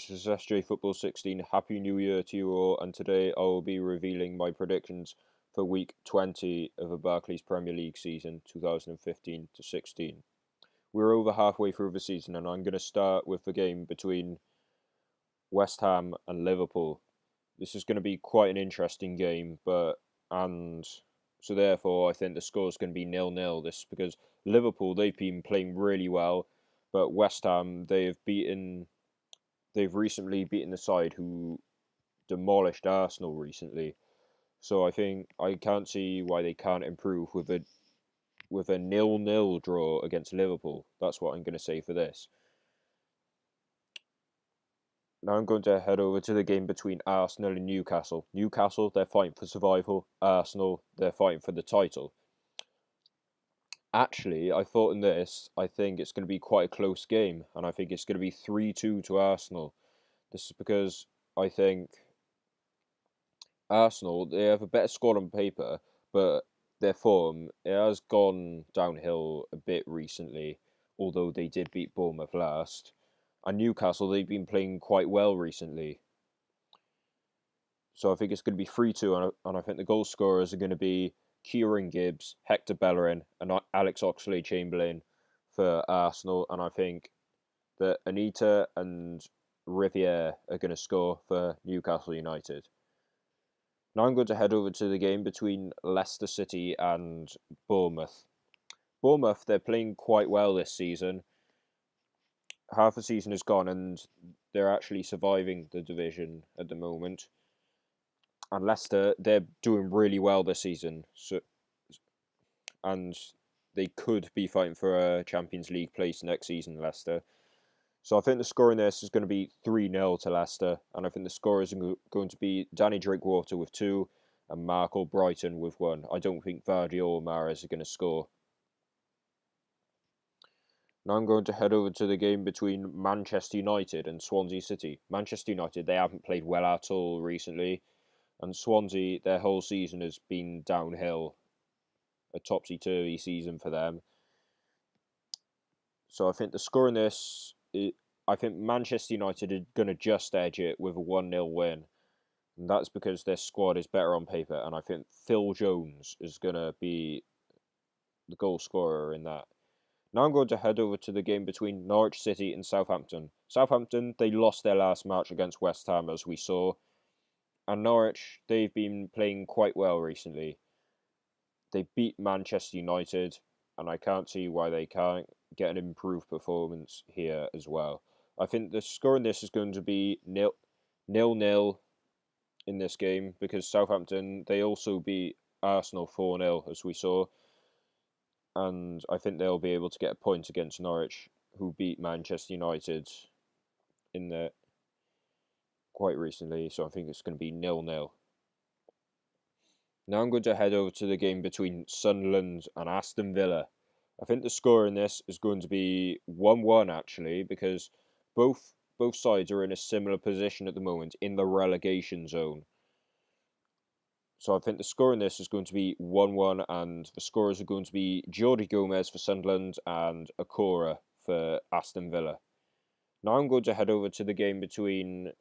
this is SJ Football 16. Happy New Year to you all, and today I will be revealing my predictions for week 20 of the Barclays Premier League season 2015 to 16. We're over halfway through the season, and I'm going to start with the game between West Ham and Liverpool. This is going to be quite an interesting game, and so therefore I think the score is going to be 0-0. This because Liverpool, they've been playing really well, but West Ham, they've recently beaten the side who demolished Arsenal recently. So I think I can't see why they can't improve with a 0-0 draw against Liverpool. That's what I'm going to say for this. Now I'm going to head over to the game between Arsenal and Newcastle. Newcastle, they're fighting for survival. Arsenal, they're fighting for the title. Actually, I think it's going to be quite a close game, and I think it's going to be 3-2 to Arsenal. This is because I think Arsenal, they have a better squad on paper, but their form, it has gone downhill a bit recently, although they did beat Bournemouth last. And Newcastle, they've been playing quite well recently. So I think it's going to be 3-2, and I think the goal scorers are going to be Kieran Gibbs, Hector Bellerin, and Alex Oxlade-Chamberlain for Arsenal. And I think that Anita and Riviere are going to score for Newcastle United. Now I'm going to head over to the game between Leicester City and Bournemouth. Bournemouth, they're playing quite well this season. Half the season is gone and they're actually surviving the division at the moment. And Leicester, they're doing really well this season. And they could be fighting for a Champions League place next season, Leicester. So I think the score in this is going to be 3-0 to Leicester. And I think the score is going to be Danny Drinkwater with 2 and Mark Albrighton with 1. I don't think Vardy or Mahrez are going to score. Now I'm going to head over to the game between Manchester United and Swansea City. Manchester United, they haven't played well at all recently. And Swansea, their whole season has been downhill. A topsy-turvy season for them. So I think the score in this, I think Manchester United are going to just edge it with a 1-0 win. And that's because their squad is better on paper. And I think Phil Jones is going to be the goal scorer in that. Now I'm going to head over to the game between Norwich City and Southampton. Southampton, they lost their last match against West Ham, as we saw. And Norwich, they've been playing quite well recently. They beat Manchester United, and I can't see why they can't get an improved performance here as well. I think the score in this is going to be 0-0 in this game because Southampton, they also beat Arsenal 4-0, as we saw. And I think they'll be able to get a point against Norwich, who beat Manchester United in the quite recently. So I think it's going to be 0-0. Now I'm going to head over to the game between Sunderland and Aston Villa. I think the score in this is going to be 1-1 actually, because both sides are in a similar position at the moment in the relegation zone. So I think the score in this is going to be 1-1, and the scorers are going to be Jordi Gomez for Sunderland and Okora for Aston Villa. Now I'm going to head over to the game between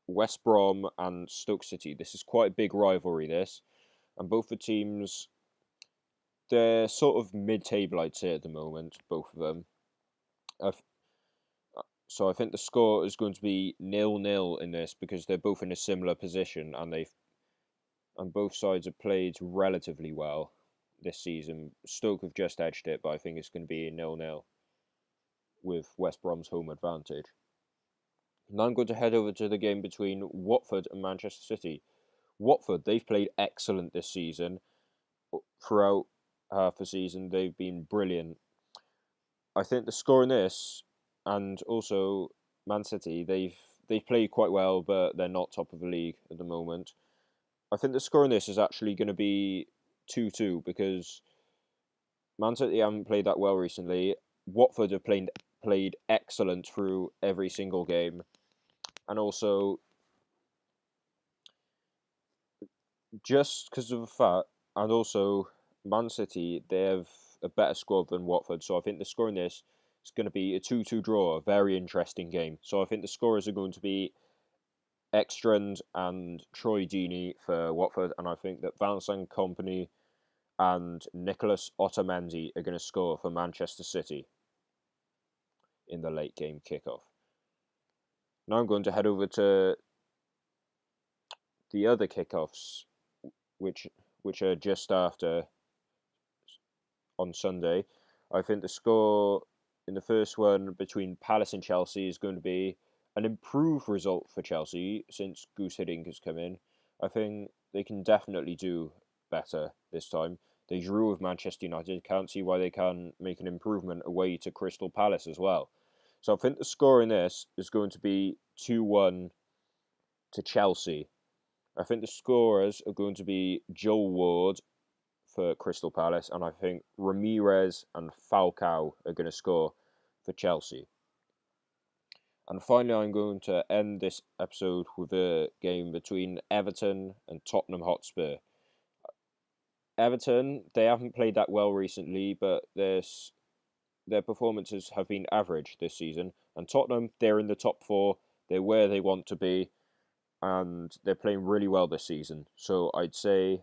West Brom and Stoke City. This is quite a big rivalry, this. And both the teams, they're sort of mid-table, I'd say, at the moment, both of them. So I think the score is going to be 0-0 in this because they're both in a similar position and both sides have played relatively well this season. Stoke have just edged it, but I think it's going to be 0-0 with West Brom's home advantage. Now I'm going to head over to the game between Watford and Manchester City. Watford, they've played excellent this season. Throughout half the season, they've been brilliant. I think the score in this, and also Man City, they've played quite well, but they're not top of the league at the moment. I think the score in this is actually going to be 2-2 because Man City haven't played that well recently. Watford have played excellent through every single game, and also just because of the fact, and also Man City, they have a better squad than Watford, so I think the score in this It's going to be a 2-2 draw, a very interesting game. So I think the scorers are going to be Ekstrand and Troy Deeney for Watford, and I think that Vincent Kompany and Nicholas Otamendi are going to score for Manchester City in the late game kickoff. Now I'm going to head over to the other kickoffs, which are just after on Sunday. I think the score in the first one between Palace and Chelsea is going to be an improved result for Chelsea since Goose Hiddink has come in. I think they can definitely do better this time. They drew with Manchester United. Can't see why they can't make an improvement away to Crystal Palace as well. So I think the score in this is going to be 2-1 to Chelsea. I think the scorers are going to be Joel Ward for Crystal Palace, and I think Ramirez and Falcao are going to score for Chelsea. And finally, I'm going to end this episode with a game between Everton and Tottenham Hotspur. Everton, they haven't played that well recently, but their performances have been average this season. And Tottenham, they're in the top four, they're where they want to be, and they're playing really well this season. So I'd say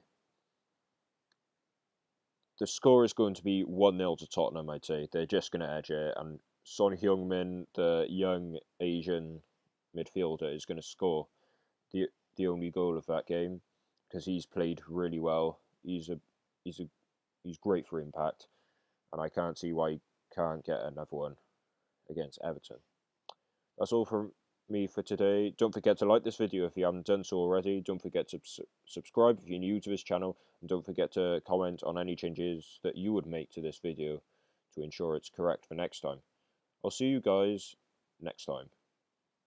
the score is going to be 1-0 to Tottenham, I'd say. They're just going to edge it. And Son Heung-min, the young Asian midfielder, is going to score the only goal of that game because he's played really well. He's great for impact, and I can't see why he can't get another one against Everton. That's all from me for today. Don't forget to like this video if you haven't done so already. Don't forget to subscribe if you're new to this channel. And don't forget to comment on any changes that you would make to this video to ensure it's correct for next time. I'll see you guys next time.